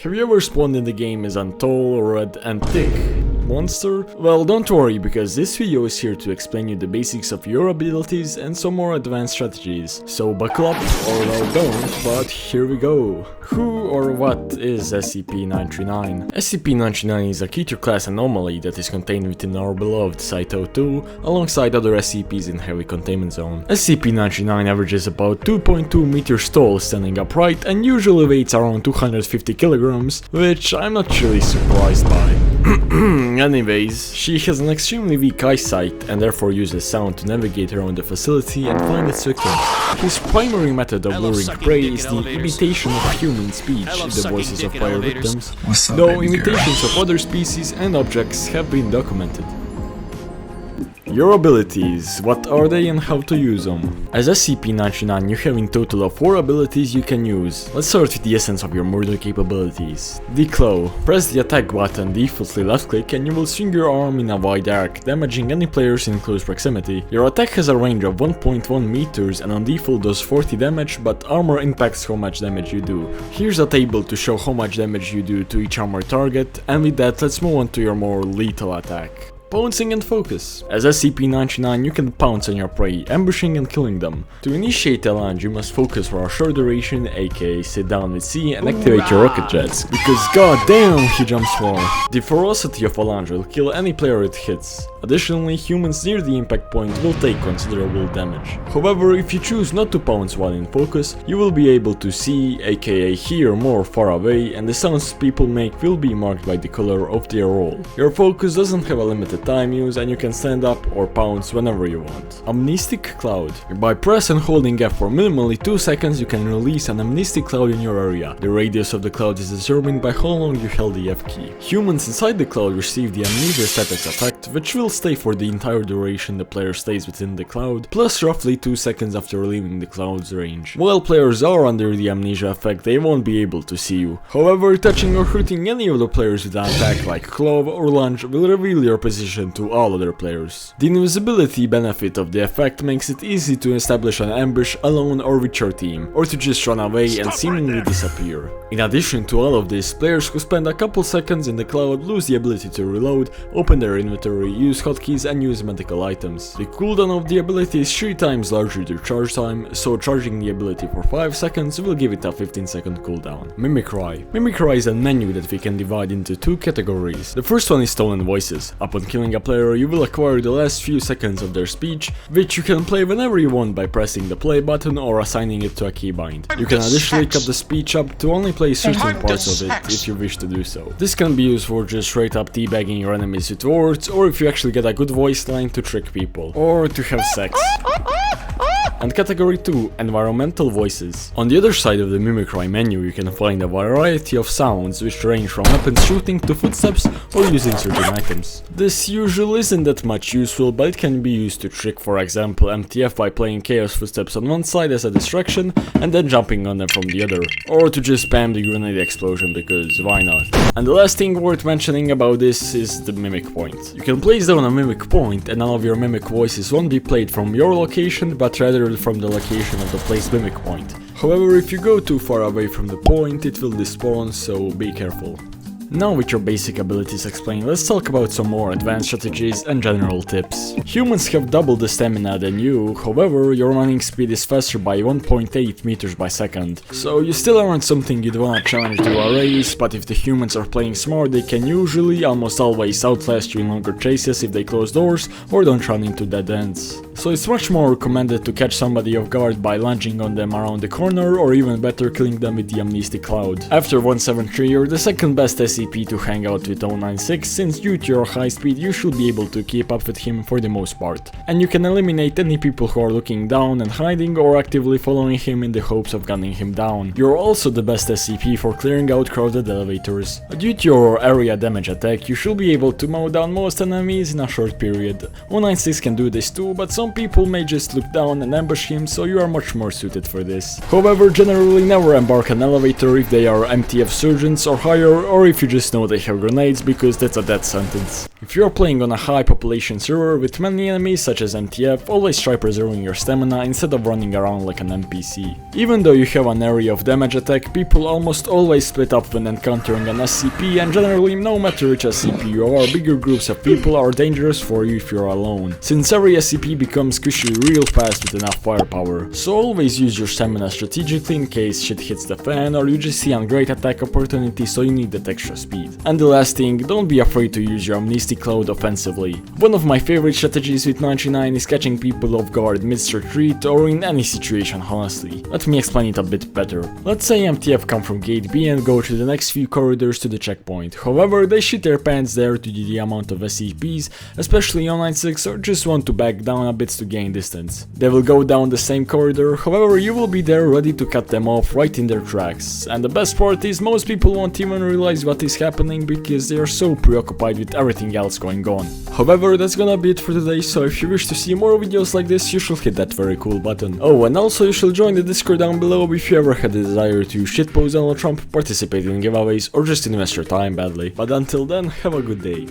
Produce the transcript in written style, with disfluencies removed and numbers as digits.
Have you ever spawned in the game as a tall, red and thick monster? Well, don't worry, because this video is here to explain you the basics of your abilities and some more advanced strategies. So buckle up, or well don't, but here we go. Who or what is SCP-939? SCP-939 is a creature class anomaly that is contained within our beloved Site-02, alongside other SCPs in heavy containment zone. SCP-939 averages about 2.2 meters tall standing upright and usually weighs around 250 kilograms, which I'm not really surprised by. Anyways, she has an extremely weak eyesight and therefore uses sound to navigate around the facility and find its victims. His primary method of luring prey is the imitation of human speech, the voices of prior victims, though imitations of other species and objects have been documented. Your abilities, what are they and how to use them? As SCP-939 you have in total of 4 abilities you can use. Let's start with the essence of your murder capabilities. Declaw. Press the attack button, defaultly left click, and you will swing your arm in a wide arc, damaging any players in close proximity. Your attack has a range of 1.1 meters and on default does 40 damage, but armor impacts how much damage you do. Here's a table to show how much damage you do to each armor target, and with that let's move on to your more lethal attack. Pouncing and Focus. As SCP-939 you can pounce on your prey, ambushing and killing them. To initiate a lunge you must focus for a short duration, aka sit down with C and activate your rocket jets, because goddamn he jumps more. The ferocity of a lunge will kill any player it hits. Additionally, humans near the impact point will take considerable damage. However, if you choose not to pounce while in focus, you will be able to see, aka hear more far away, and the sounds people make will be marked by the color of their roll. Your focus doesn't have a limited time use and you can stand up or pounce whenever you want. Amnestic Cloud. By press and holding F for minimally 2 seconds you can release an amnestic cloud in your area. The radius of the cloud is determined by how long you held the F key. Humans inside the cloud receive the amnesia status effect, which will stay for the entire duration the player stays within the cloud, plus roughly 2 seconds after leaving the cloud's range. While players are under the amnesia effect, they won't be able to see you. However, touching or hurting any of the players with an attack like claw or lunge will reveal your position to all other players. The invisibility benefit of the effect makes it easy to establish an ambush alone or with your team, or to just run away and seemingly disappear. In addition to all of this, players who spend a couple seconds in the cloud lose the ability to reload, open their inventory, use hotkeys and use medical items. The cooldown of the ability is 3 times larger than charge time, so charging the ability for 5 seconds will give it a 15-second cooldown. Mimicry. Mimicry is a menu that we can divide into 2 categories. The first one is stolen voices. Upon killing a player, you will acquire the last few seconds of their speech, which you can play whenever you want by pressing the play button or assigning it to a keybind. You can additionally cut the speech up to only play certain parts of it if you wish to do so. This can be used for just straight up teabagging your enemies with words, or if you actually get a good voice line to trick people, or to have sex. And category 2, environmental voices. On the other side of the Mimicry menu you can find a variety of sounds which range from weapons shooting to footsteps or using certain items. This usually isn't that much useful, but it can be used to trick, for example, MTF by playing chaos footsteps on one side as a distraction and then jumping on them from the other, or to just spam the grenade explosion because why not. And the last thing worth mentioning about this is the mimic point. You can place down a mimic point and all of your mimic voices won't be played from your location but rather from the location of the placed mimic point. However, if you go too far away from the point, it will despawn, so be careful. Now with your basic abilities explained, let's talk about some more advanced strategies and general tips. Humans have double the stamina than you, however your running speed is faster by 1.8 meters by second. So you still aren't something you'd wanna challenge to a race, but if the humans are playing smart they can usually almost always outlast you in longer chases if they close doors or don't run into dead ends. So it's much more recommended to catch somebody off guard by lunging on them around the corner, or even better killing them with the amnestic cloud. After 173 you're the second best SCP to hang out with 096, since due to your high speed you should be able to keep up with him for the most part. And you can eliminate any people who are looking down and hiding or actively following him in the hopes of gunning him down. You're also the best SCP for clearing out crowded elevators. Due to your area damage attack you should be able to mow down most enemies in a short period. 096 can do this too, but some some people may just look down and ambush him, so you are much more suited for this. However, generally never embark an elevator if they are MTF surgeons or higher, or if you just know they have grenades, because that's a death sentence. If you are playing on a high population server with many enemies such as MTF, always try preserving your stamina instead of running around like an NPC. Even though you have an area of damage attack, people almost always split up when encountering an SCP, and generally no matter which SCP you are, bigger groups of people are dangerous for you if you're alone, since every SCP becomes squishy real fast with enough firepower. So always use your stamina strategically in case shit hits the fan or you just see a great attack opportunity, so you need that extra speed. And the last thing, don't be afraid to use your Amnestic cloud offensively. One of my favorite strategies with 99 is catching people off guard mid-retreat or in any situation, honestly. Let me explain it a bit better. Let's say MTF come from gate B and go through the next few corridors to the checkpoint. However, they shit their pants there due to the amount of SCPs, especially on 96, or just want to back down a bit to gain distance. They will go down the same corridor, however you will be there ready to cut them off right in their tracks. And the best part is most people won't even realize what is happening because they are so preoccupied with everything else going on. However, that's gonna be it for today, so if you wish to see more videos like this, you should hit that very cool button. Oh, and also you should join the Discord down below if you ever had the desire to shitpost Donald Trump, participate in giveaways, or just invest your time badly. But until then, have a good day.